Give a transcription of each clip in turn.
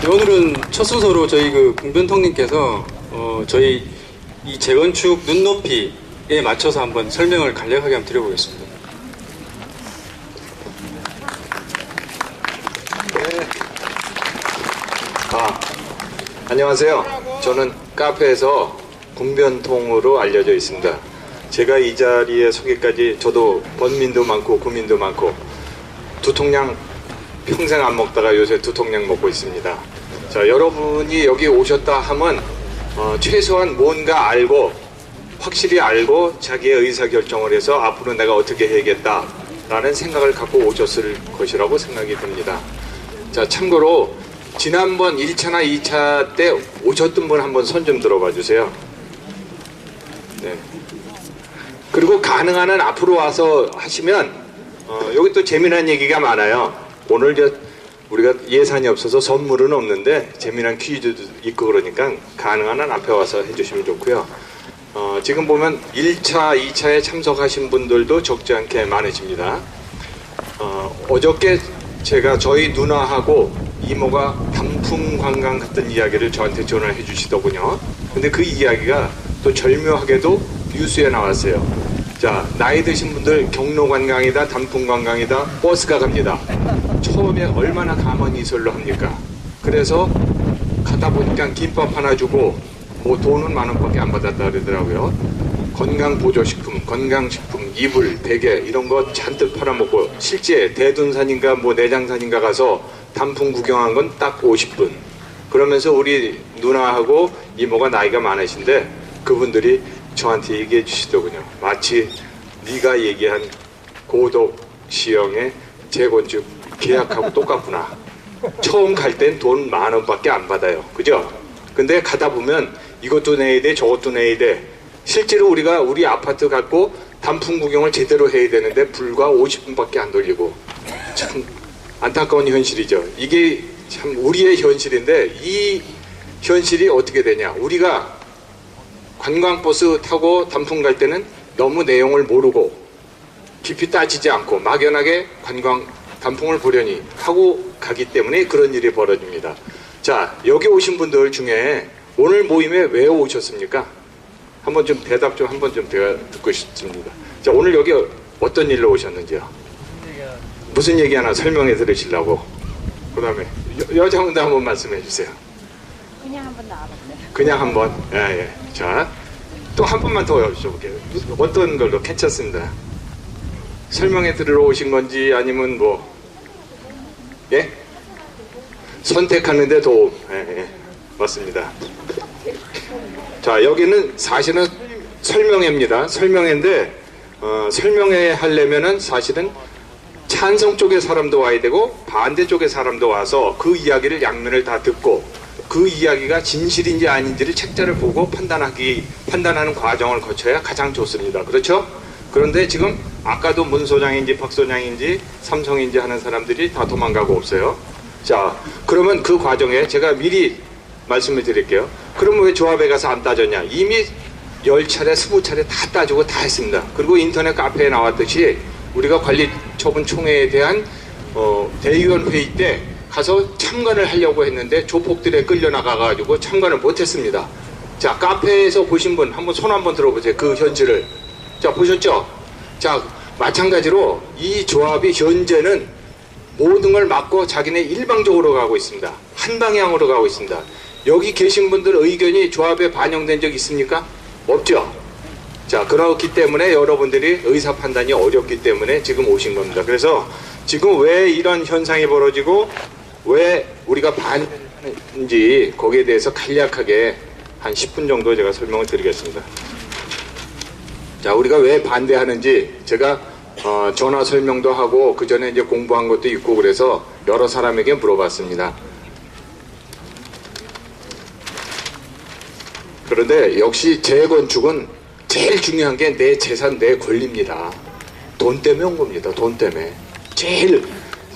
네, 오늘은 첫 순서로 저희 그 궁변통님께서 저희 이 재건축 눈높이에 맞춰서 한번 설명을 간략하게 한번 드려보겠습니다. 네. 안녕하세요. 저는 카페에서 궁변통으로 알려져 있습니다. 제가 이 자리에 서기까지 저도 번민도 많고 고민도 많고 두통약 평생 안 먹다가 요새 두통약 먹고 있습니다. 자, 여러분이 여기 오셨다 하면 최소한 뭔가 알고 확실히 알고 자기의 의사결정을 해서 앞으로 내가 어떻게 해야겠다 라는 생각을 갖고 오셨을 것이라고 생각이 듭니다. 자, 참고로 지난번 1차나 2차 때 오셨던 분 한번 손 좀 들어봐 주세요. 네. 그리고 가능한 한 앞으로 와서 하시면 여기 또 재미난 얘기가 많아요. 오늘 우리가 예산이 없어서 선물은 없는데 재미난 퀴즈도 있고 그러니까 가능한 한 앞에 와서 해주시면 좋고요. 지금 보면 1차, 2차에 참석하신 분들도 적지 않게 많으십니다. 어저께 제가 저희 누나하고 이모가 단풍 관광 갔던 이야기를 저한테 전화해 주시더군요. 근데 그 이야기가 또 절묘하게도 뉴스에 나왔어요. 자, 나이 드신 분들 경로 관광이다, 단풍 관광이다, 버스가 갑니다. 처음에 얼마나 가만히 있을려 합니까? 그래서 가다 보니까 김밥 하나 주고 뭐 돈은 10,000원밖에 안 받았다 그러더라고요. 건강보조식품, 건강식품, 이불, 베개 이런 거 잔뜩 팔아먹고 실제 대둔산인가 뭐 내장산인가 가서 단풍 구경한 건 딱 50분. 그러면서 우리 누나하고 이모가 나이가 많으신데 그분들이 저한테 얘기해 주시더군요. 마치 네가 얘기한 고독 시형의 재건축 계약하고 똑같구나. 처음 갈 땐 돈 10,000원밖에 안 받아요. 그죠? 근데 가다 보면 이것도 내야 돼, 저것도 내야 돼. 실제로 우리가 우리 아파트 갖고 단풍 구경을 제대로 해야 되는데 불과 50분밖에 안 돌리고 참 안타까운 현실이죠. 이게 참 우리의 현실인데 이 현실이 어떻게 되냐. 우리가 관광버스 타고 단풍 갈 때는 너무 내용을 모르고 깊이 따지지 않고 막연하게 단풍을 보려니 하고 가기 때문에 그런 일이 벌어집니다. 자, 여기 오신 분들 중에 오늘 모임에 왜 오셨습니까? 한번 좀 대답 좀 한번 좀 듣고 싶습니다. 자, 오늘 여기 어떤 일로 오셨는지요? 무슨 얘기 하나 설명해 드리시려고. 그 다음에 여자분도 한번 말씀해 주세요. 그냥 한번 나와봤어요. 그냥 한번. 예. 자, 또 한 번만 더 여쭤볼게요. 어떤 걸로 괜찮습니다. 설명해 들으러 오신 건지 아니면 뭐 예? 선택하는데 도움. 예. 맞습니다. 자, 여기는 사실은 설명회입니다. 설명회인데 설명회 하려면은 사실은 찬성 쪽의 사람도 와야 되고 반대 쪽의 사람도 와서 그 이야기를 양면을 다 듣고 그 이야기가 진실인지 아닌지를 책자를 보고 판단하는 과정을 거쳐야 가장 좋습니다. 그렇죠? 그런데 지금 아까도 문 소장인지 박 소장인지 삼성인지 하는 사람들이 다 도망가고 없어요. 자, 그러면 그 과정에 제가 미리 말씀을 드릴게요. 그러면 왜 조합에 가서 안 따졌냐? 이미 10차례, 20차례 다 따지고 다 했습니다. 그리고 인터넷 카페에 나왔듯이 우리가 관리처분총회에 대한 대의원 회의 때 가서 참관을 하려고 했는데 조폭들에 끌려나가가지고 참관을 못했습니다. 자, 카페에서 보신 분 한번 손 한번 들어보세요. 그 현실을. 자, 보셨죠? 자, 마찬가지로 이 조합이 현재는 모든 걸 막고 자기네 일방적으로 가고 있습니다. 한 방향으로 가고 있습니다. 여기 계신 분들 의견이 조합에 반영된 적 있습니까? 없죠? 자, 그렇기 때문에 여러분들이 의사 판단이 어렵기 때문에 지금 오신 겁니다. 그래서 지금 왜 이런 현상이 벌어지고 왜 우리가 반대하는지 거기에 대해서 간략하게 한 10분 정도 제가 설명을 드리겠습니다. 자, 우리가 왜 반대하는지 제가 전화 설명도 하고 그 전에 이제 공부한 것도 있고 그래서 여러 사람에게 물어봤습니다. 그런데 역시 재건축은 제일 중요한 게 내 재산, 내 권리입니다. 돈 때문에 온 겁니다. 돈 때문에. 제일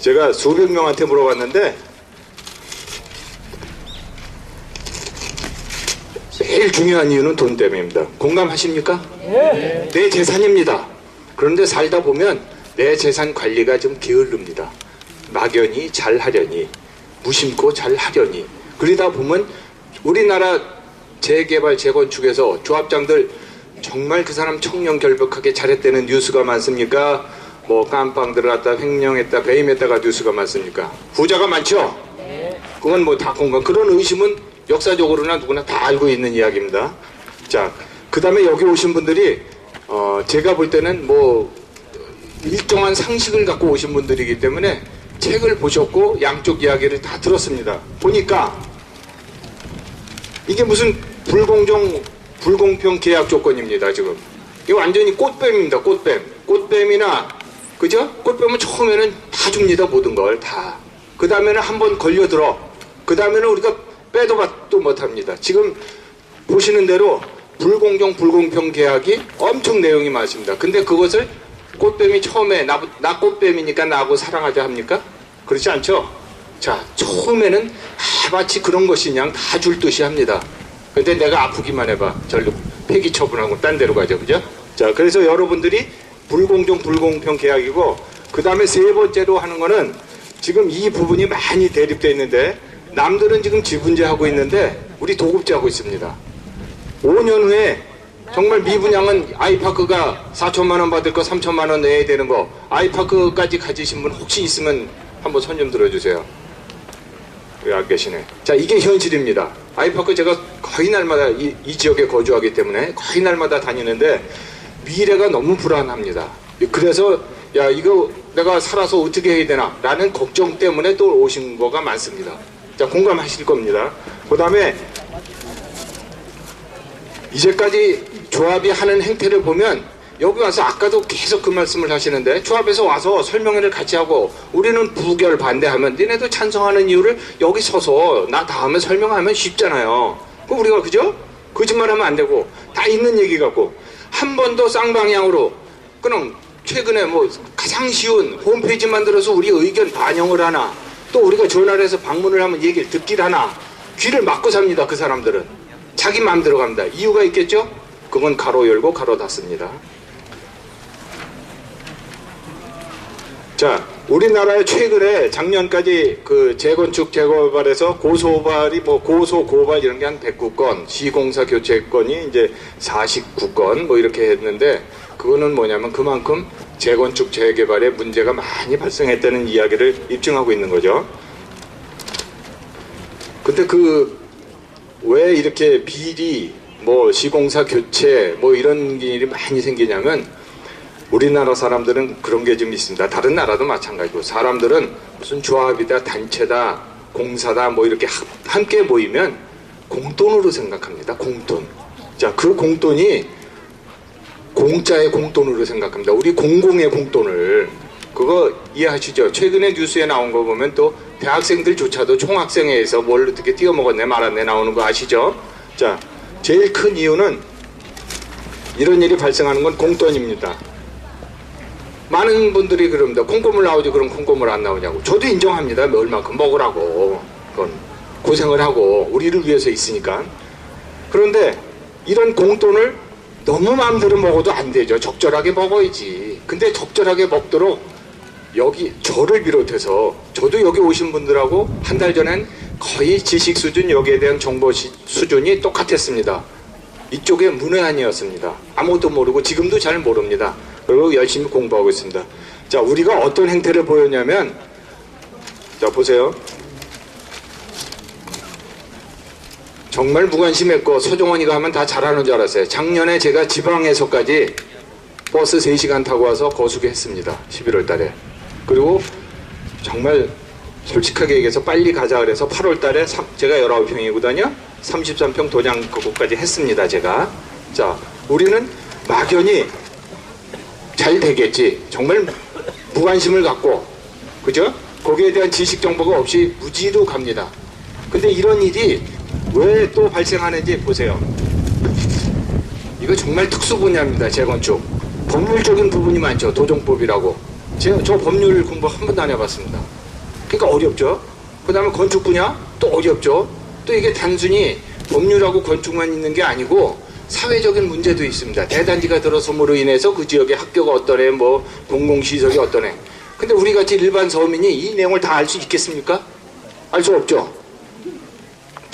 제가 수백 명한테 물어봤는데 제일 중요한 이유는 돈 때문입니다. 공감하십니까? 네. 내 재산입니다. 그런데 살다 보면 내 재산 관리가 좀 게을릅니다. 막연히 잘하려니 무심코 잘하려니 그러다 보면 우리나라 재개발 재건축에서 조합장들 정말 그 사람 청렴결백하게 잘했다는 뉴스가 많습니까? 뭐 깜빵 들어갔다 횡령했다 배임했다가 뉴스가 많습니까? 부자가 많죠? 그건 뭐 다 공감. 그런 의심은 역사적으로나 누구나 다 알고 있는 이야기입니다. 자, 그 다음에 여기 오신 분들이 제가 볼 때는 뭐 일정한 상식을 갖고 오신 분들이기 때문에 책을 보셨고 양쪽 이야기를 다 들었습니다. 보니까 이게 무슨 불공평 계약 조건입니다. 지금 이거 완전히 꽃뱀입니다. 꽃뱀이나 그죠? 꽃뱀은 처음에는 다 줍니다. 모든 걸 다. 그 다음에는 한번 걸려들어. 그 다음에는 우리가 빼도 박도 못합니다. 지금 보시는 대로 불공평 계약이 엄청 내용이 많습니다. 근데 그것을 꽃뱀이 처음에 나 꽃뱀이니까 나하고 사랑하자 합니까? 그렇지 않죠? 자, 처음에는 마치 그런 것이 그냥 다 줄 듯이 합니다. 근데 내가 아프기만 해봐. 절로 폐기 처분하고 딴 데로 가죠. 그죠? 자, 그래서 여러분들이 불공평 계약이고, 그 다음에 세 번째로 하는 거는 지금 이 부분이 많이 대립되어 있는데, 남들은 지금 지분제하고 있는데 우리 도급제하고 있습니다. 5년 후에 정말 미분양은 아이파크가 4천만 원 받을 거 3천만 원 내야 되는 거, 아이파크까지 가지신 분 혹시 있으면 한번 손 좀 들어주세요. 여기 안 계시네. 자, 이게 현실입니다. 아이파크 제가 거의 날마다 이 지역에 거주하기 때문에 거의 날마다 다니는데 미래가 너무 불안합니다. 그래서 야, 이거 내가 살아서 어떻게 해야 되나 라는 걱정 때문에 또 오신 거가 많습니다. 자, 공감하실 겁니다. 그 다음에 이제까지 조합이 하는 행태를 보면 여기 와서 아까도 계속 그 말씀을 하시는데, 조합에서 와서 설명회를 같이 하고 우리는 부결 반대하면 니네도 찬성하는 이유를 여기 서서 나 다음에 설명하면 쉽잖아요. 그럼 우리가 그죠? 거짓말하면 안 되고 다 있는 얘기 같고, 한 번 더 쌍방향으로 그냥 최근에 뭐 가장 쉬운 홈페이지 만들어서 우리 의견 반영을 하나, 또 우리가 전화를 해서 방문을 하면 얘기를 듣길 하나, 귀를 막고 삽니다. 그 사람들은 자기 마음대로 갑니다. 이유가 있겠죠? 그건 가로 열고 가로 닫습니다. 자, 우리나라에 최근에 작년까지 그 재건축 재개발에서 고소발이 뭐 고소 고발 이런 게 한 109건, 시공사 교체 건이 이제 49건 뭐 이렇게 했는데, 그거는 뭐냐면 그만큼 재건축 재개발에 문제가 많이 발생했다는 이야기를 입증하고 있는 거죠. 근데 왜 이렇게 비리, 뭐 시공사 교체 뭐 이런 일이 많이 생기냐면, 우리나라 사람들은 그런 게 좀 있습니다. 다른 나라도 마찬가지고, 사람들은 무슨 조합이다, 단체다, 공사다 뭐 이렇게 함께 모이면 공돈으로 생각합니다. 공돈. 자, 그 공돈이 공짜의 공돈으로 생각합니다. 우리 공공의 공돈을. 그거 이해하시죠? 최근에 뉴스에 나온 거 보면 또 대학생들조차도 총학생회에서 뭘 어떻게 띄어먹었네 말았네 나오는 거 아시죠? 자, 제일 큰 이유는 이런 일이 발생하는 건 공돈입니다. 많은 분들이 그럽니다. 콩고물 나오지 그럼 콩고물 안 나오냐고. 저도 인정합니다. 얼마큼 먹으라고. 그건 고생을 하고 우리를 위해서 있으니까. 그런데 이런 공돈을 너무 마음대로 먹어도 안 되죠. 적절하게 먹어야지. 근데 적절하게 먹도록 여기 저를 비롯해서, 저도 여기 오신 분들하고 한 달 전엔 거의 지식 수준, 여기에 대한 정보 수준이 똑같았습니다. 이쪽에 문외한이었습니다. 아무것도 모르고 지금도 잘 모릅니다. 그리고 열심히 공부하고 있습니다. 자, 우리가 어떤 행태를 보였냐면, 자 보세요. 정말 무관심했고 서정원이가 하면 다 잘하는 줄 알았어요. 작년에 제가 지방에서까지 버스 3시간 타고 와서 거수게 했습니다. 11월 달에. 그리고 정말 솔직하게 얘기해서 빨리 가자 그래서 8월 달에 제가 19평이거든요. 33평 도장 그곳까지 했습니다. 제가. 자, 우리는 막연히 잘 되겠지. 정말 무관심을 갖고, 그죠? 거기에 대한 지식 정보가 없이 무지로 갑니다. 근데 이런 일이 왜 또 발생하는지 보세요. 이거 정말 특수 분야입니다. 재건축. 법률적인 부분이 많죠. 도정법이라고. 제가 저 법률 공부 한 번도 안 해봤습니다. 그러니까 어렵죠. 그 다음에 건축 분야 또 어렵죠. 또 이게 단순히 법률하고 건축만 있는 게 아니고 사회적인 문제도 있습니다. 대단지가 들어섬으로 인해서 그 지역의 학교가 어떠네, 뭐 공공시설이 어떠네. 근데 우리같이 일반 서민이 이 내용을 다 알 수 있겠습니까? 알 수 없죠.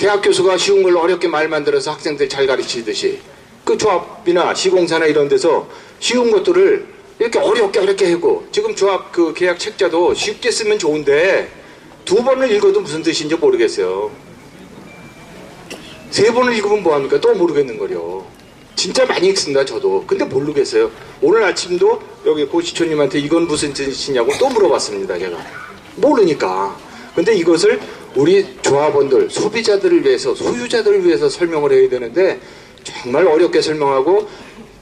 대학 교수가 쉬운 걸 어렵게 말 만들어서 학생들 잘 가르치듯이 그 조합이나 시공사나 이런 데서 쉬운 것들을 이렇게 어렵게 하고 지금 조합 그 계약 책자도 쉽게 쓰면 좋은데 2번을 읽어도 무슨 뜻인지 모르겠어요. 3번을 읽으면 뭐합니까? 또 모르겠는 거요. 진짜 많이 읽습니다 저도. 근데 모르겠어요. 오늘 아침도 여기 고시초님한테 이건 무슨 뜻이냐고 또 물어봤습니다 제가. 모르니까. 근데 이것을 우리 조합원들, 소비자들을 위해서, 소유자들을 위해서 설명을 해야 되는데 정말 어렵게 설명하고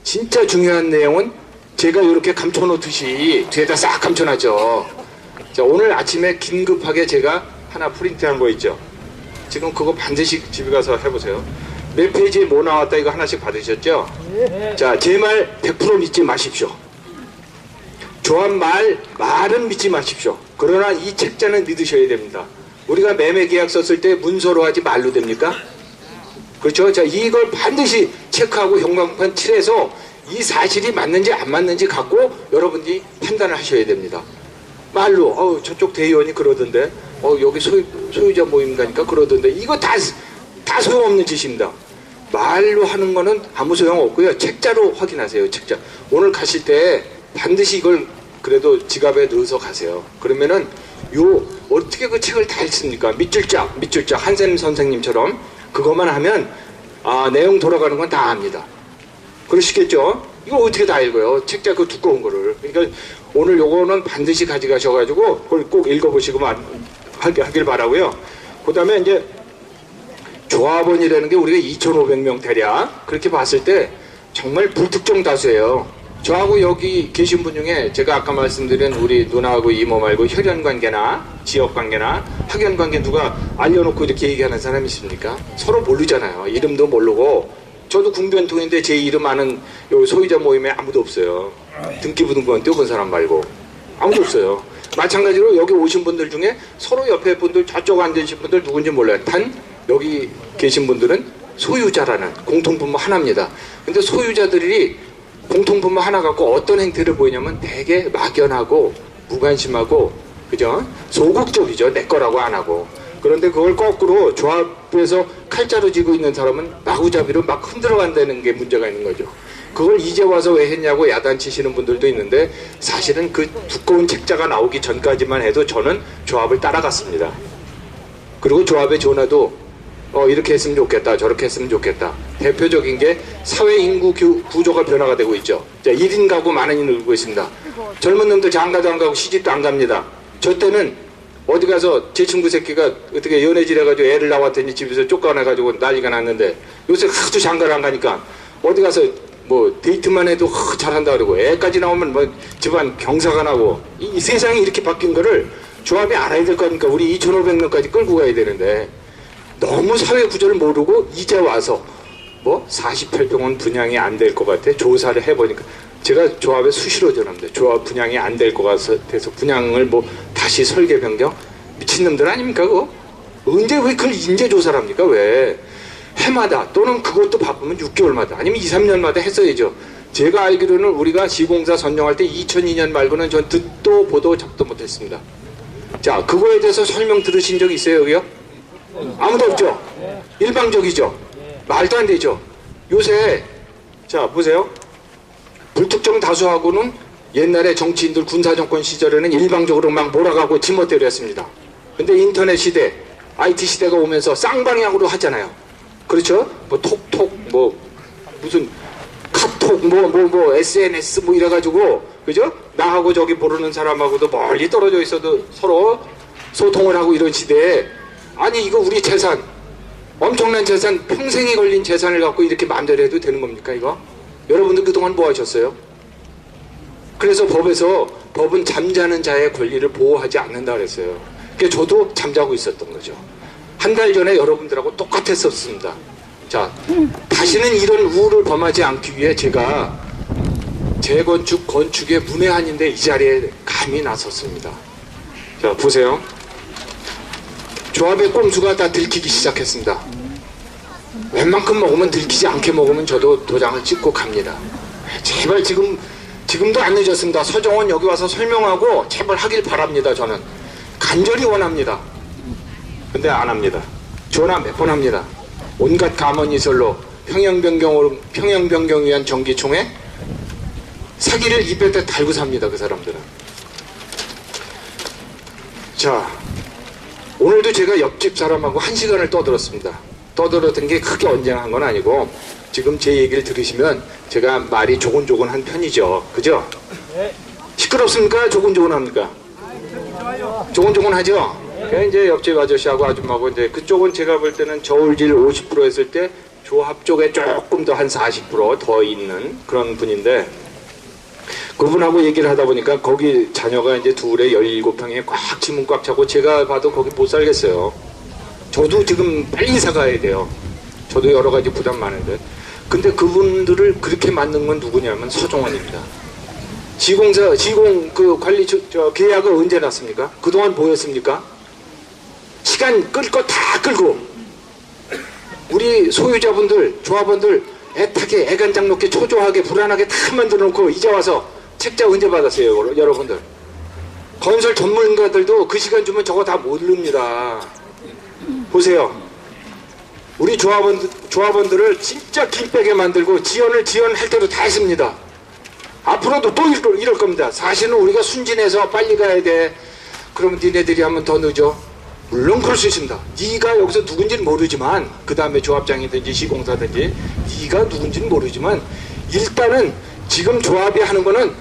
진짜 중요한 내용은 제가 이렇게 감춰놓듯이 뒤에다 싹 감춰놨죠. 자, 오늘 아침에 긴급하게 제가 하나 프린트한 거 있죠. 지금 그거 반드시 집에 가서 해보세요. 몇 페이지에 뭐 나왔다 이거 하나씩 받으셨죠? 자, 제 말 100% 믿지 마십시오. 조합 말은 믿지 마십시오. 그러나 이 책자는 믿으셔야 됩니다. 우리가 매매 계약 썼을 때 문서로 하지 말로 됩니까? 그렇죠? 자, 이걸 반드시 체크하고 형광판 칠해서 이 사실이 맞는지 안 맞는지 갖고 여러분들이 판단을 하셔야 됩니다. 말로 저쪽 대의원이 그러던데 여기 소유자 모임 가니까 그러던데 이거 다 소용없는 짓입니다. 말로 하는 거는 아무 소용없고요. 책자로 확인하세요. 책자. 오늘 가실 때 반드시 이걸 그래도 지갑에 넣어서 가세요. 그러면은 어떻게 그 책을 다 읽습니까? 밑줄짝 한샘 선생님처럼 그것만 하면 내용 돌아가는 건 다 압니다. 그러시겠죠? 이거 어떻게 다 읽어요? 책자 그 두꺼운 거를. 그러니까 오늘 요거는 반드시 가져가셔가지고 그걸 꼭 읽어보시고 하길 바라고요. 그 다음에 이제 조합원이라는 게 우리가 2,500명 대략 그렇게 봤을 때 정말 불특정 다수예요. 저하고 여기 계신 분 중에 제가 아까 말씀드린 우리 누나하고 이모 말고 혈연관계나 지역관계나 학연관계 누가 알려놓고 이렇게 얘기하는 사람이 있습니까? 서로 모르잖아요. 이름도 모르고 저도 궁변통인데 제 이름 아는 여기 소유자 모임에 아무도 없어요. 등기부등본 떼어본 사람 말고 아무도 없어요. 마찬가지로 여기 오신 분들 중에 서로 옆에 분들 저쪽 앉으신 분들 누군지 몰라요. 단 여기 계신 분들은 소유자라는 공통분모 하나입니다. 근데 소유자들이 공통분모 하나 갖고 어떤 행태를 보이냐면 되게 막연하고 무관심하고 그죠? 소극적이죠. 내 거라고 안 하고. 그런데 그걸 거꾸로 조합에서 칼자루 쥐고 있는 사람은 마구잡이로 막 흔들어 간다는 게 문제가 있는 거죠. 그걸 이제 와서 왜 했냐고 야단치시는 분들도 있는데 사실은 그 두꺼운 책자가 나오기 전까지만 해도 저는 조합을 따라갔습니다. 그리고 조합의 전화도 이렇게 했으면 좋겠다 저렇게 했으면 좋겠다. 대표적인 게 사회 인구 구조가 변화가 되고 있죠. 자, 1인 가구 많이 늘고 있습니다. 젊은 놈들 장가도 안 가고 시집도 안 갑니다. 저 때는 어디 가서 제 친구 새끼가 어떻게 연애질 해가지고 애를 낳았더니 집에서 쫓겨나가지고 난리가 났는데 요새 하도 장가를 안 가니까 어디 가서 뭐 데이트만 해도 잘한다 그러고 애까지 나오면 뭐 집안 경사가 나고 이 세상이 이렇게 바뀐 거를 조합이 알아야 될 거니까 우리 2,500명까지 끌고 가야 되는데 너무 사회 구조를 모르고 이제 와서 뭐 48평은 분양이 안 될 것 같아 조사를 해보니까 제가 조합에 수시로 전합니다. 조합 분양이 안 될 것 같아서 분양을 뭐 다시 설계 변경 미친놈들 아닙니까 그거? 언제 왜 그걸 인재조사를 합니까 왜? 해마다 또는 그것도 바쁘면 6개월마다 아니면 2, 3년마다 했어야죠. 제가 알기로는 우리가 시공사 선정할 때 2002년 말고는 전 듣도 보도 잡도 못했습니다. 자, 그거에 대해서 설명 들으신 적 있어요 여기요? 아무도 없죠? 일방적이죠? 말도 안 되죠? 요새 자 보세요. 불특정 다수하고는 옛날에 정치인들 군사정권 시절에는 일방적으로 막 몰아가고 지멋대로 했습니다. 근데 인터넷 시대, IT 시대가 오면서 쌍방향으로 하잖아요. 그렇죠? 뭐 톡톡, 뭐 무슨 카톡, 뭐 SNS 뭐 이래가지고 그죠? 나하고 저기 모르는 사람하고도 멀리 떨어져 있어도 서로 소통을 하고 이런 시대에 아니 이거 우리 재산 엄청난 재산 평생이 걸린 재산을 갖고 이렇게 마음대로 해도 되는 겁니까 이거? 여러분들 그동안 뭐 하셨어요? 그래서 법은 잠자는 자의 권리를 보호하지 않는다 그랬어요. 그러니까 저도 잠자고 있었던 거죠. 한 달 전에 여러분들하고 똑같았었습니다. 자, 다시는 이런 우를 범하지 않기 위해 제가 재건축 건축의 문외한인데 이 자리에 감히 나섰습니다. 자 보세요. 조합의 꼼수가 다 들키기 시작했습니다. 웬만큼 먹으면 들키지 않게 먹으면 저도 도장을 찍고 갑니다. 제발 지금도 안 늦었습니다. 서정원 여기 와서 설명하고 제발 하길 바랍니다. 저는 간절히 원합니다. 근데 안 합니다. 전화 몇 번 합니다. 온갖 감언이설로 평형 변경을 위한 정기총회 사기를 입에다 달고 삽니다. 그 사람들은. 자, 오늘도 제가 옆집 사람하고 1시간을 떠들었습니다. 떠들었던 게 크게 언쟁한 건 아니고 지금 제 얘기를 들으시면 제가 말이 조곤조곤한 편이죠. 그죠? 시끄럽습니까? 조곤조곤합니까? 조곤조곤하죠? 그래서 이제 옆집 아저씨하고 아줌마하고 이제 그쪽은 제가 볼 때는 저울질 50% 했을 때 조합 쪽에 조금 더 한 40% 있는 그런 분인데 그분하고 얘기를 하다 보니까 거기 자녀가 이제 둘에 17평에 꽉 지문 꽉 차고 제가 봐도 거기 못 살겠어요. 저도 지금 빨리 이사 가야 돼요. 저도 여러 가지 부담 많은데. 근데 그분들을 그렇게 만든 건 누구냐면 서종원입니다. 시공 그 관리 계약을 언제 났습니까? 그동안 뭐였습니까? 시간 끌 거 다 끌고 우리 소유자분들, 조합원들 애타게 애간장 놓게 초조하게 불안하게 다 만들어 놓고 이제 와서 책자 언제 받았어요, 여러분들? 건설 전문가들도 그 시간 주면 저거 다 모릅니다. 보세요. 우리 조합원들을 진짜 김빼게 만들고 지원할 때도 다 했습니다. 앞으로도 또 이럴 겁니다. 사실은 우리가 순진해서 빨리 가야 돼. 그러면 니네들이 하면 더 늦어. 물론 그럴 수 있습니다. 네가 여기서 누군지는 모르지만 그 다음에 조합장이든지 시공사든지 네가 누군지는 모르지만 일단은 지금 조합이 하는 거는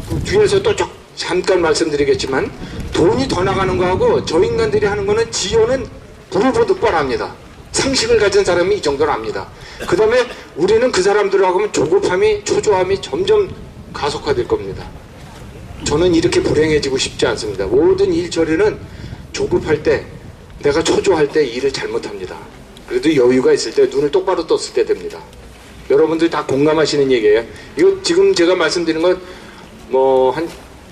그 뒤에서 또 잠깐 말씀드리겠지만 돈이 더 나가는 거하고 저 인간들이 하는 거는 지연은 불을 보듯 뻔합니다. 상식을 가진 사람이 이 정도는 압니다. 그 다음에 우리는 그 사람들하고 하면 조급함이 초조함이 점점 가속화될 겁니다. 저는 이렇게 불행해지고 싶지 않습니다. 모든 일 처리는 조급할 때 내가 초조할 때 일을 잘못합니다. 그래도 여유가 있을 때 눈을 똑바로 떴을 때 됩니다. 여러분들 다 공감하시는 얘기예요. 이거 지금 제가 말씀드린 건 뭐 한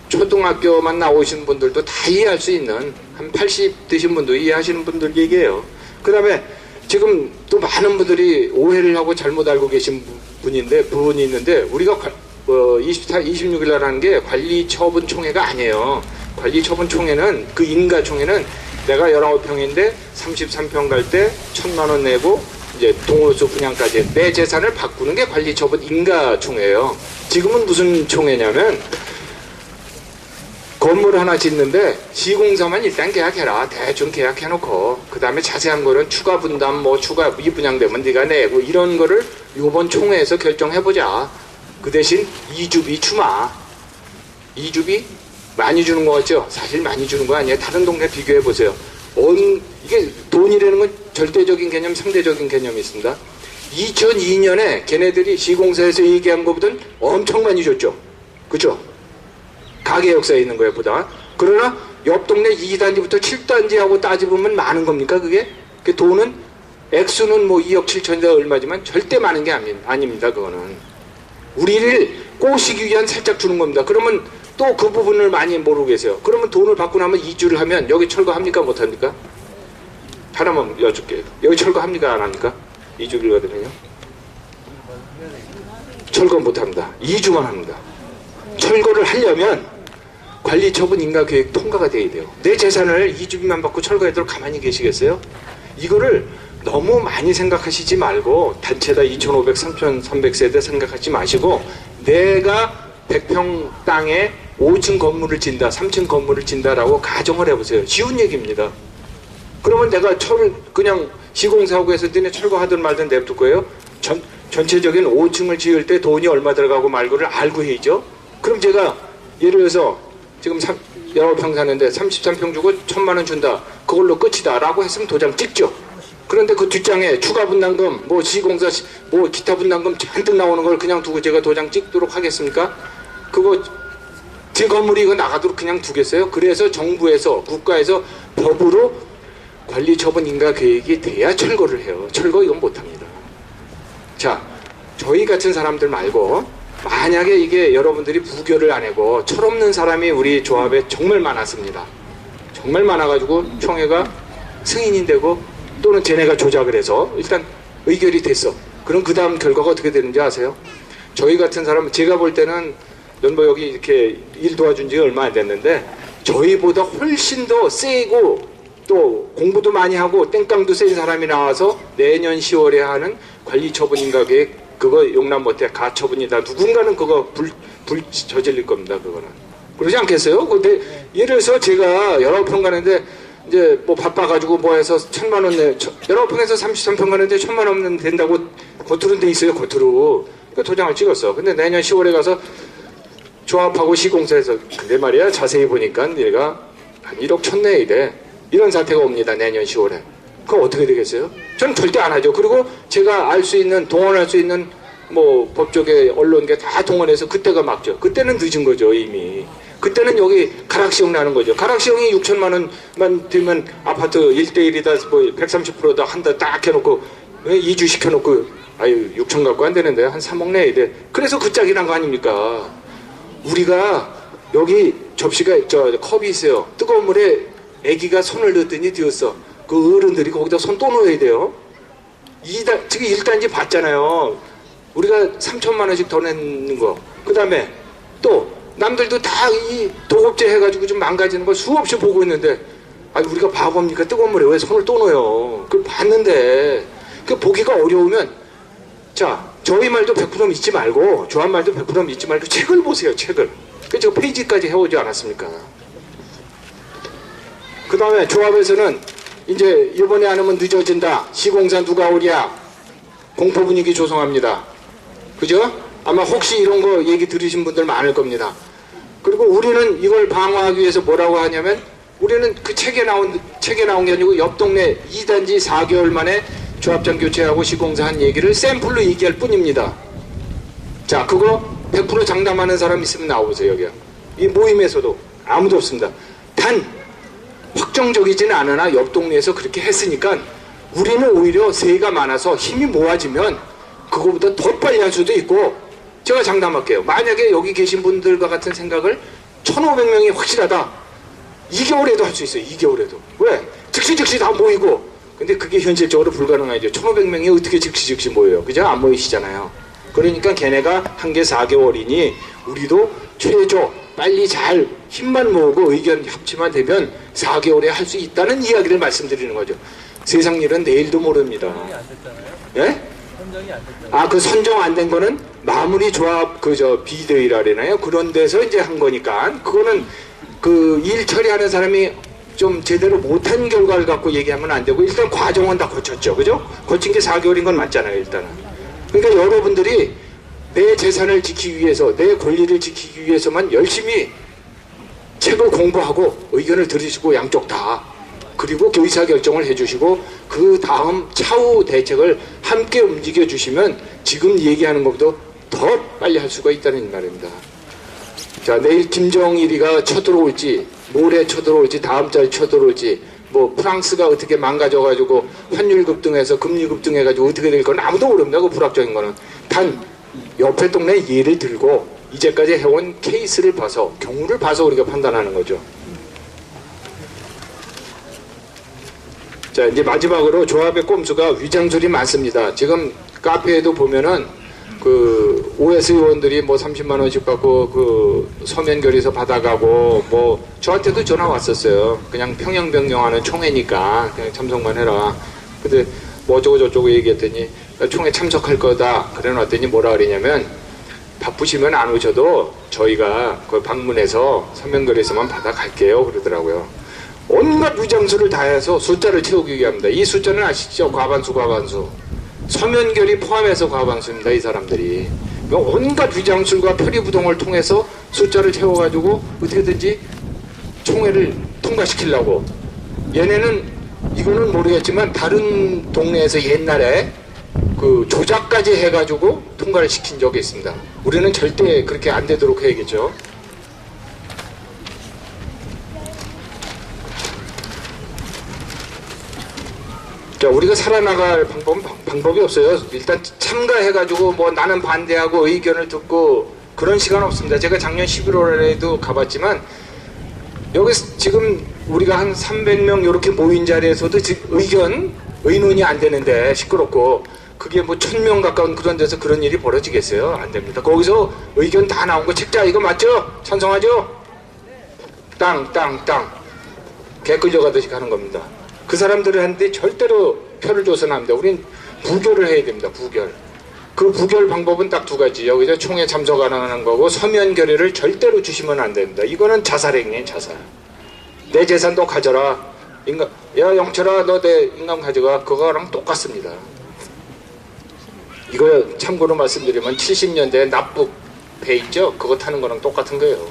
초등학교만 나오신 분들도 다 이해할 수 있는 한 80 되신 분도 이해하시는 분들 얘기예요. 그 다음에 지금 또 많은 분들이 오해를 하고 잘못 알고 계신 분이 있는데 우리가 26일 날 하는 게 관리처분총회가 아니에요. 관리처분총회는 그 인가총회는 내가 19평인데 33평 갈 때 1,000만 원 내고 이제 동호수 분양까지 내 재산을 바꾸는 게 관리처분 인가총회예요. 지금은 무슨 총회냐면 건물 하나 짓는데 시공사만 일단 계약해라. 대충 계약해놓고 그 다음에 자세한 거는 추가 분담 뭐 추가 미분양되면 네가 내고 이런 거를 이번 총회에서 결정해보자. 그 대신 이주비 추마. 이주비 많이 주는 거 같죠? 사실 많이 주는 거 아니에요. 다른 동네 비교해보세요. 이게 돈이라는 건 절대적인 개념, 상대적인 개념이 있습니다. 2002년에 걔네들이 시공사에서 얘기한 것보다는 엄청 많이 줬죠. 그죠? 가계 역사에 있는 거에 보다. 그러나 옆 동네 2단지부터 7단지하고 따져보면 많은 겁니까 그게? 그 돈은 액수는 뭐 2억 7천이다 얼마지만 절대 많은 게 아닙니다. 그거는 우리를 꼬시기 위한 살짝 주는 겁니다. 그러면 또 그 부분을 많이 모르고 계세요. 그러면 돈을 받고 나면 이주를 하면 여기 철거합니까 못합니까? 하나만 여쭙게요. 여기 철거합니까 안 합니까? 이주를 받으면요? 철거 못합니다. 이주만 합니다. 철거를 하려면 관리처분 인가계획 통과가 돼야 돼요. 내 재산을 이주비만 받고 철거해도록 가만히 계시겠어요? 이거를 너무 많이 생각하시지 말고 단체다 2,500, 3,300세대 생각하지 마시고 내가 100평 땅에 5층 건물을 짓는다, 3층 건물을 짓는다라고 가정을 해보세요. 쉬운 얘기입니다. 그러면 내가 그냥 시공사하고 해서 너네 철거하든 말든 냅둘 거예요? 전체적인 5층을 지을 때 돈이 얼마 들어가고 말고를 알고 해야죠. 그럼 제가 예를 들어서 지금 19평 사는데 33평 주고 1,000만 원 준다. 그걸로 끝이다 라고 했으면 도장 찍죠. 그런데 그 뒷장에 추가 분담금, 뭐 시공사, 뭐 기타 분담금 잔뜩 나오는 걸 그냥 두고 제가 도장 찍도록 하겠습니까? 그거 제 건물이 이거 나가도록 그냥 두겠어요? 그래서 정부에서, 국가에서 법으로 관리처분 인가계획이 돼야 철거를 해요. 철거 이건 못합니다. 자, 저희 같은 사람들 말고 만약에 이게 여러분들이 부결을 안 하고 철없는 사람이 우리 조합에 정말 많았습니다. 정말 많아가지고 총회가 승인이 되고 또는 쟤네가 조작을 해서 일단 의결이 됐어. 그럼 그 다음 결과가 어떻게 되는지 아세요? 저희 같은 사람은 제가 볼 때는 연보 여기 이렇게 일 도와준 지 얼마 안 됐는데 저희보다 훨씬 더 세고 또 공부도 많이 하고 땡깡도 센 사람이 나와서 내년 10월에 하는 관리처분인가 계획 그거 용납 못해 가처분이다. 누군가는 그거 불 저질릴 겁니다. 그거는. 그러지 않겠어요? 근데 예를 들어서 제가 19평 가는데 이제 뭐 바빠가지고 뭐 해서 1,000만 원 내, 19평에서 33평 가는데 1,000만 원 된다고 겉으로는 돼 있어요. 겉으로. 그 도장을 찍었어. 근데 내년 10월에 가서 조합하고 시공사에서 근데 말이야 자세히 보니까 얘가 한 1억 1천 내야 돼. 이런 사태가 옵니다. 내년 10월에. 그럼 어떻게 되겠어요? 저는 절대 안 하죠. 그리고 제가 알 수 있는 동원할 수 있는 뭐 법조계 언론계 다 동원해서 그때가 막죠. 그때는 늦은 거죠 이미. 그때는 여기 가락시용 나는 거죠. 가락시용이 6천만 원만 들면 아파트 1대1이다 뭐 130%다 한다 딱 해놓고 이주 시켜놓고 아유 6천 갖고 안 되는데 한 3억 내야 돼. 그래서 그 짝이 난 거 아닙니까? 우리가 여기 접시가 저 컵이 있어요. 뜨거운 물에 아기가 손을 넣었더니 뒤었어. 그 어른들이 거기다 손 또 넣어야 돼요. 지금 1단지 봤잖아요. 우리가 3천만 원씩 더 내는 거. 그 다음에 또 남들도 다 이 도급제 해가지고 좀 망가지는 걸 수없이 보고 있는데 아니 우리가 바보입니까? 뜨거운 물에 왜 손을 또 넣어요? 그걸 봤는데 그 보기가 어려우면 자 저희 말도 100% 믿지 말고 조합 말도 100% 믿지 말고 책을 보세요. 책을. 그 제가 페이지까지 해오지 않았습니까? 그 다음에 조합에서는 이제 이번에 안 하면 늦어진다. 시공사 누가 오랴. 공포 분위기 조성합니다. 그죠? 아마 혹시 이런 거 얘기 들으신 분들 많을 겁니다. 그리고 우리는 이걸 방어하기 위해서 뭐라고 하냐면 우리는 그 책에 나온 게 아니고 옆 동네 2단지 4개월 만에 조합장 교체하고 시공사 한 얘기를 샘플로 얘기할 뿐입니다. 자, 그거 100% 장담하는 사람 있으면 나오세요, 여기. 이 모임에서도 아무도 없습니다. 단 확정적이지는 않으나 옆 동네에서 그렇게 했으니까 우리는 오히려 세가 많아서 힘이 모아지면 그거보다 더 빨리 할 수도 있고 제가 장담할게요. 만약에 여기 계신 분들과 같은 생각을 1,500명이 확실하다. 2개월에도 할 수 있어요. 2개월에도. 왜? 즉시 다 모이고. 근데 그게 현실적으로 불가능하죠. 1,500명이 어떻게 즉시 모여요. 그죠? 안 모이시잖아요. 그러니까 걔네가 한 개 4개월이니 우리도 최저 빨리 잘 힘만 모으고 의견 합치만 되면 4개월에 할 수 있다는 이야기를 말씀드리는 거죠. 세상 일은 내일도 모릅니다. 선정이 안 됐잖아요. 예? 선정이 안 됐잖아요. 아, 그 선정 안 된 거는 마무리 조합 비대위라래나요? 그런 데서 이제 한 거니까 그거는 그 일 처리하는 사람이 좀 제대로 못한 결과를 갖고 얘기하면 안 되고 일단 과정은 다 거쳤죠. 그죠? 거친 게 4개월인 건 맞잖아요, 일단은. 그러니까 여러분들이 내 재산을 지키기 위해서 내 권리를 지키기 위해서만 열심히 책을 공부하고 의견을 들으시고 양쪽 다 그리고 의사결정을 해주시고 그 다음 차후 대책을 함께 움직여 주시면 지금 얘기하는 것보다 더 빨리 할 수가 있다는 말입니다. 자, 내일 김정일이가 쳐들어올지 모레 쳐들어올지 다음 달 쳐들어올지 뭐 프랑스가 어떻게 망가져가지고 환율 급등해서 금리 급등해가지고 어떻게 될 건 아무도 모릅니다. 그 불확정인 거는. 단 옆에 동네 예를 들고 이제까지 해온 케이스를 봐서 경우를 봐서 우리가 판단하는 거죠. 자, 이제 마지막으로 조합의 꼼수가 위장술이 많습니다. 지금 카페에도 보면은 그 OS 의원들이 뭐 30만 원씩 받고 그 서면 결의서 받아가고 뭐 저한테도 전화 왔었어요. 그냥 평양병영하는 총회니까 그냥 참석만 해라. 근데 뭐 어쩌고 저쩌고 얘기했더니 총회 참석할 거다 그래놨더니 뭐라 그러냐면 바쁘시면 안 오셔도 저희가 그 방문해서 서면 결의서만 받아갈게요 그러더라고요. 온갖 위장술을 다 해서 숫자를 채우기 위함입니다. 이 숫자는 아시죠? 과반수. 서면결이 포함해서 과반수입니다. 이 사람들이. 온갖 위장술과 표리부동을 통해서 숫자를 채워가지고 어떻게든지 총회를 통과시키려고. 얘네는 이거는 모르겠지만 다른 동네에서 옛날에 그 조작까지 해가지고 통과를 시킨 적이 있습니다. 우리는 절대 그렇게 안 되도록 해야겠죠. 자, 우리가 살아나갈 방법이 없어요. 일단 참가해가지고 뭐 나는 반대하고 의견을 듣고 그런 시간 없습니다. 제가 작년 11월에도 가봤지만 여기 지금 우리가 한 300명 이렇게 모인 자리에서도 의논이 안 되는데 시끄럽고 그게 뭐 1000명 가까운 그런 데서 그런 일이 벌어지겠어요? 안 됩니다. 거기서 의견 다 나온 거 책자 이거 맞죠? 찬성하죠? 땅 개 끌려가듯이 가는 겁니다. 그 사람들한테 절대로 표를 줘서는 안 됩니다. 우린 부결을 해야 됩니다. 부결. 그 부결 방법은 딱 두 가지. 여기서 총회 참석 안 하는 거고 서면 결의를 절대로 주시면 안 됩니다. 이거는 자살행위예요, 자살. 내 재산도 가져라. 야 영철아 너 내 인감 가져가. 그거랑 똑같습니다. 이거 참고로 말씀드리면 70년대 납북 배 있죠? 그거 타는 거랑 똑같은 거예요.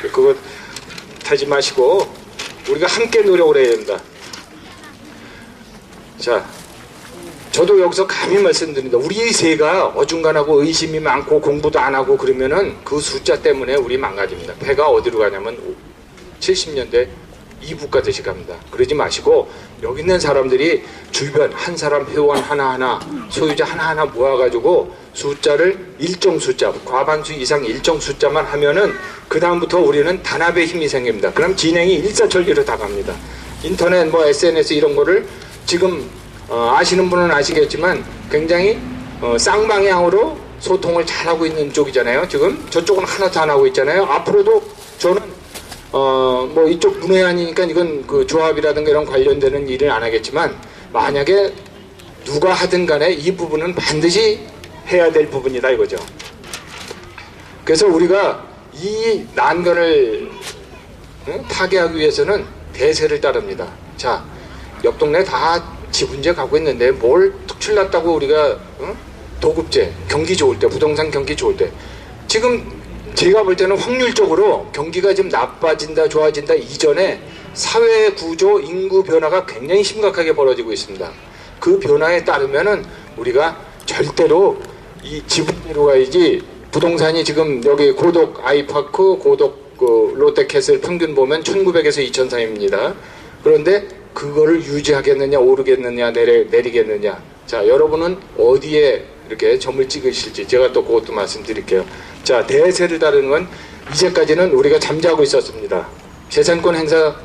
그거 타지 마시고 우리가 함께 노력을 해야 됩니다. 자, 저도 여기서 감히 말씀드립니다. 우리 세가 어중간하고 의심이 많고 공부도 안 하고 그러면은 그 숫자 때문에 우리 망가집니다. 배가 어디로 가냐면 70년대 이북 가듯이 갑니다. 그러지 마시고 여기 있는 사람들이 주변 한 사람 회원 하나하나 소유자 하나하나 모아가지고 숫자를 일정 숫자 과반수 이상 일정 숫자만 하면은 그 다음부터 우리는 단합의 힘이 생깁니다. 그럼 진행이 일사천리로 다 갑니다. 인터넷 뭐 SNS 이런 거를 지금 아시는 분은 아시겠지만 굉장히 쌍방향으로 소통을 잘하고 있는 쪽이잖아요. 지금 저쪽은 하나도 안 하고 있잖아요. 앞으로도 저는 뭐 이쪽 분야 아니니까 이건 그 조합이라든가 이런 관련되는 일을 안 하겠지만 만약에 누가 하든 간에 이 부분은 반드시 해야 될 부분이다 이거죠. 그래서 우리가 이 난관을 타개하기 위해서는 대세를 따릅니다. 자, 옆 동네 다 지분제 가고 있는데 뭘 특출났다고 우리가 도급제, 경기 좋을 때, 부동산 경기 좋을 때 지금 제가 볼 때는 확률적으로 경기가 지금 나빠진다 좋아진다 이전에 사회 구조 인구 변화가 굉장히 심각하게 벌어지고 있습니다. 그 변화에 따르면은 우리가 절대로 이 지분제로 가야지 부동산이 지금 여기 고덕 아이파크 고덕 그 롯데캐슬 평균 보면 1900에서 2000 사이입니다. 그런데 그거를 유지하겠느냐 오르겠느냐 내리겠느냐. 자, 여러분은 어디에 이렇게 점을 찍으실지 제가 또 그것도 말씀드릴게요. 자, 대세를 따르는 건 이제까지는 우리가 잠자고 있었습니다. 재산권 행사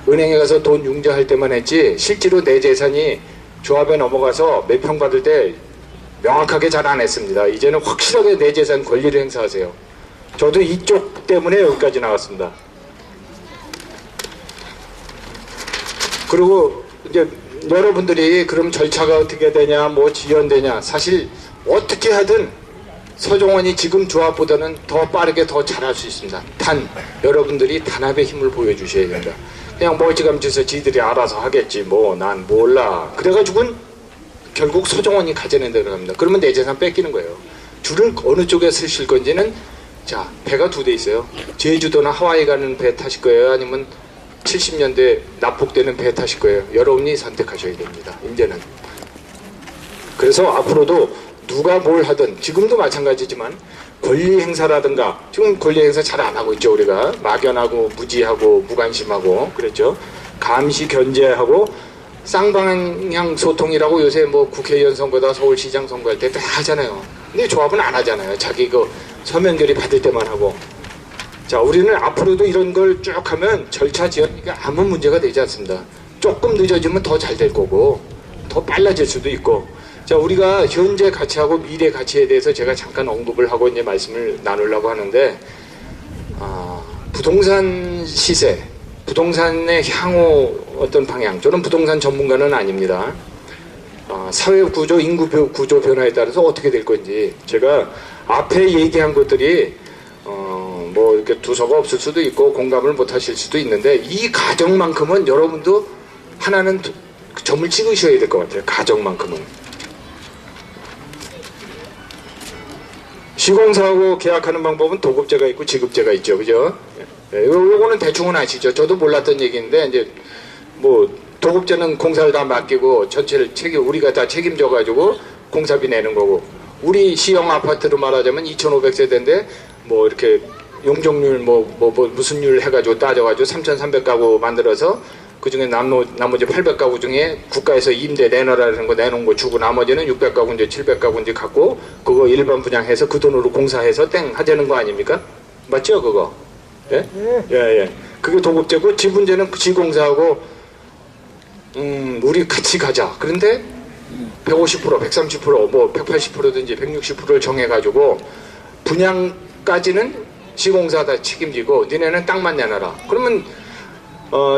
은행에 가서 돈 융자할 때만 했지 실제로 내 재산이 조합에 넘어가서 매평 받을 때 명확하게 잘 안 했습니다. 이제는 확실하게 내 재산 권리를 행사하세요. 저도 이쪽 때문에 여기까지 나왔습니다. 그리고 이제 여러분들이 그럼 절차가 어떻게 되냐 뭐 지연되냐 사실 어떻게 하든 서종원이 지금 조합보다는 더 빠르게 더 잘할 수 있습니다. 단 여러분들이 단합의 힘을 보여주셔야 됩니다. 그냥 멀찌감치해서 지들이 알아서 하겠지 뭐 난 몰라 그래가지고는 결국 서종원이 가져낸 데로 갑니다. 그러면 내 재산 뺏기는 거예요. 줄을 어느 쪽에 쓰실 건지는 자, 배가 두 대 있어요. 제주도나 하와이 가는 배 타실 거예요? 아니면 70년대 납북되는 배 타실 거예요? 여러분이 선택하셔야 됩니다. 이제는. 그래서 앞으로도 누가 뭘 하든 지금도 마찬가지지만 권리 행사라든가 지금 권리 행사 잘 안 하고 있죠. 우리가 막연하고 무지하고 무관심하고 그랬죠. 감시 견제하고 쌍방향 소통이라고 요새 뭐 국회의원 선거다 서울시장 선거할 때 다 하잖아요. 근데 조합은 안 하잖아요. 자기 그 서면 결의 받을 때만 하고. 자, 우리는 앞으로도 이런 걸 쭉 하면 절차 지연이가 아무 문제가 되지 않습니다. 조금 늦어지면 더 잘 될 거고 더 빨라질 수도 있고. 자, 우리가 현재 가치하고 미래 가치에 대해서 제가 잠깐 언급을 하고 이제 말씀을 나누려고 하는데 부동산 시세, 부동산의 향후 어떤 방향, 저는 부동산 전문가는 아닙니다. 사회 구조, 인구 구조 변화에 따라서 어떻게 될 건지 제가 앞에 얘기한 것들이 뭐 이렇게 두서가 없을 수도 있고 공감을 못 하실 수도 있는데 이 가정만큼은 여러분도 하나는 점을 찍으셔야 될 것 같아요. 가정만큼은. 시공사하고 계약하는 방법은 도급제가 있고 지급제가 있죠. 그죠? 요거는 대충은 아시죠? 저도 몰랐던 얘기인데 이제 뭐 도급제는 공사를 다 맡기고 전체를 우리가 다 책임져가지고 공사비 내는 거고 우리 시형 아파트로 말하자면 2,500세대인데 뭐 이렇게 용적률 뭐 무슨 율 해가지고 따져가지고 3,300가구 만들어서 그 중에 나머지 800가구 중에 국가에서 임대 내놔라는 거 내놓은 거 주고 나머지는 600가구인지 700가구인지 갖고 그거 일반 분양해서 그 돈으로 공사해서 땡 하자는 거 아닙니까? 맞죠 그거? 예? 예. 그게 도급제고 지분제는 지공사하고 우리 같이 가자. 그런데 150%, 130%, 뭐 180%든지 160%를 정해가지고 분양까지는 시공사 다 책임지고 니네는 땅만 내놔라. 그러면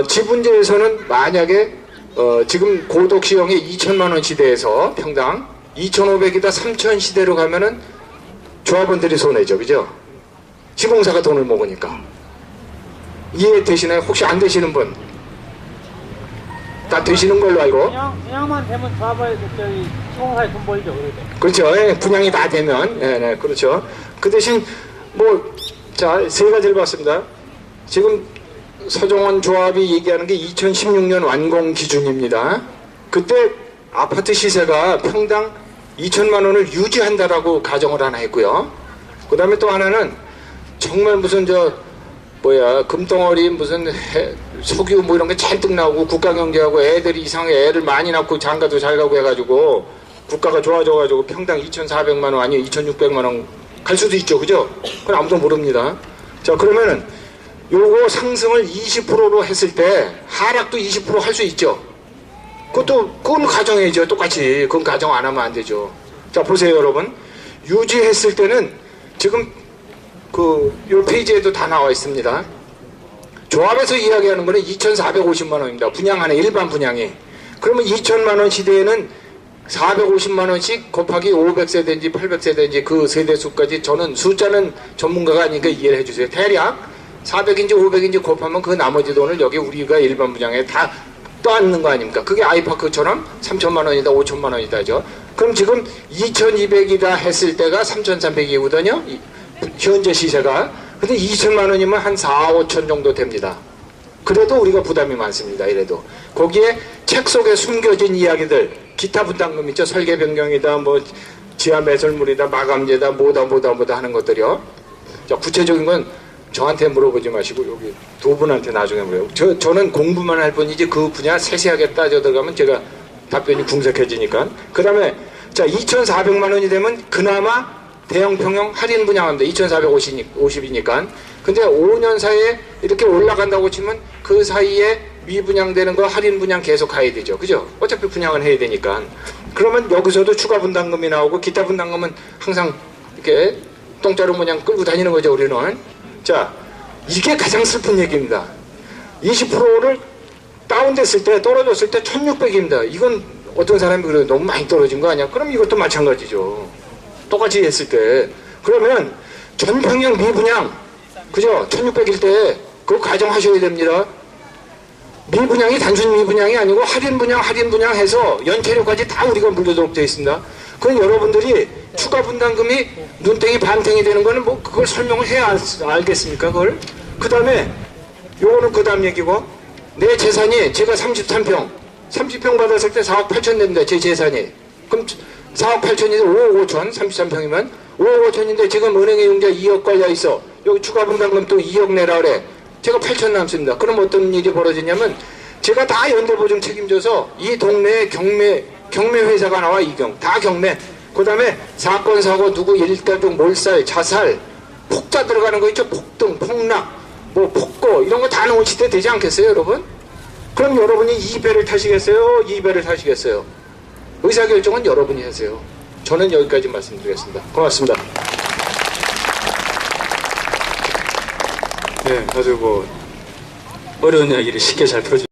지분제에서는 만약에 지금 고독 시형이 2천만 원 시대에서 평당 2,500이다 3천 시대로 가면은 조합원들이 손해죠, 그죠? 시공사가 돈을 먹으니까. 이해되시나요? 혹시 안 되시는 분? 다 되시는 걸로 알고. 분양만 되면 조합을 저기 시공사에 돈 벌죠, 그래도. 그렇죠. 예, 분양이 다 되면. 예, 네, 그렇죠. 그 대신 뭐, 자, 세 가지를 봤습니다. 지금 서정원 조합이 얘기하는 게 2016년 완공 기준입니다. 그때 아파트 시세가 평당 2천만 원을 유지한다라고 가정을 하나 했고요. 그 다음에 또 하나는 정말 무슨 금덩어리 무슨 석유 뭐 이런 게 잔뜩 나오고 국가 경제하고 애들이 이상하게 애를 많이 낳고 장가도 잘 가고 해가지고 국가가 좋아져가지고 평당 2,400만 원 아니면 2,600만 원 갈 수도 있죠, 그죠? 그건 아무도 모릅니다. 자, 그러면은 요거 상승을 20%로 했을 때 하락도 20% 할 수 있죠. 그건 가정해야죠. 똑같이. 그건 가정 안 하면 안 되죠. 자, 보세요, 여러분. 유지했을 때는 지금 요 페이지에도 다 나와 있습니다. 조합에서 이야기하는 거는 2,450만 원입니다. 분양하는 일반 분양이. 그러면 2천만 원 시대에는 450만 원씩 곱하기 500세대인지 800세대인지 그 세대수까지 저는 숫자는 전문가가 아니니까 이해를 해주세요. 대략 400인지 500인지 곱하면 그 나머지 돈을 여기 우리가 일반 분양에 다 떠안는 거 아닙니까? 그게 아이파크처럼 3천만 원이다 5천만 원이다죠. 그럼 지금 2,200이다 했을 때가 3,300이거든요. 현재 시세가. 근데 2천만 원이면 한 4, 5천 정도 됩니다. 그래도 우리가 부담이 많습니다. 이래도. 거기에 책 속에 숨겨진 이야기들, 기타 분담금 있죠. 설계 변경이다, 뭐 지하 매설물이다, 마감재다, 뭐다 하는 것들이요. 자, 구체적인 건 저한테 물어보지 마시고 여기 두 분한테 나중에 물어요. 저는 공부만 할 뿐이지 그 분야 세세하게 따져 들어가면 제가 답변이 궁색해지니까. 그 다음에 자 2,400만 원이 되면 그나마 대형 평형 할인 분양합니다. 2,450이니까. 근데 5년 사이에 이렇게 올라간다고 치면 그 사이에 미분양되는 거 할인 분양 계속 가야 되죠. 그죠? 어차피 분양은 해야 되니까. 그러면 여기서도 추가 분담금이 나오고 기타 분담금은 항상 이렇게 똥자루 모양 끌고 다니는 거죠, 우리는. 자, 이게 가장 슬픈 얘기입니다. 20%를 다운됐을 때, 떨어졌을 때 1,600입니다. 이건 어떤 사람이 그래요. 너무 많이 떨어진 거 아니야? 그럼 이것도 마찬가지죠. 똑같이 했을 때. 그러면 전평형 미분양, 그죠? 1,600일 때 그거 가정하셔야 됩니다. 미분양이 단순 미분양이 아니고 할인 분양 해서 연체료까지 다 우리가 물려도록 되어 있습니다. 그건 여러분들이 추가 분담금이 눈땡이 반땡이 되는 거는 뭐 그걸 설명을 해야 알겠습니까? 그걸. 그 다음에 요거는 그 다음 얘기고 내 재산이 제가 30평 받았을 때 4억 8천 됩니다. 제 재산이. 그럼 4억 8천인데 5억 5천 33평이면 5억 5천인데 지금 은행에 융자 2억 걸려 있어. 여기 추가 분담금 또 2억 내라 그래. 제가 8천 남습니다. 그럼 어떤 일이 벌어지냐면 제가 다 연대보증 책임져서 이 동네에 경매 회사가 나와. 이경 다 경매. 그 다음에 사건 사고 누구 일가족 몰살 자살 폭자 들어가는 거 있죠. 폭등 폭락 뭐 폭거 이런 거 다 넣은 시대 되지 않겠어요, 여러분? 그럼 여러분이 2배를 타시겠어요? 2배를 타시겠어요? 의사결정은 여러분이 하세요. 저는 여기까지 말씀드리겠습니다. 고맙습니다. 네, 아주 어려운 이야기를 쉽게 잘 풀어주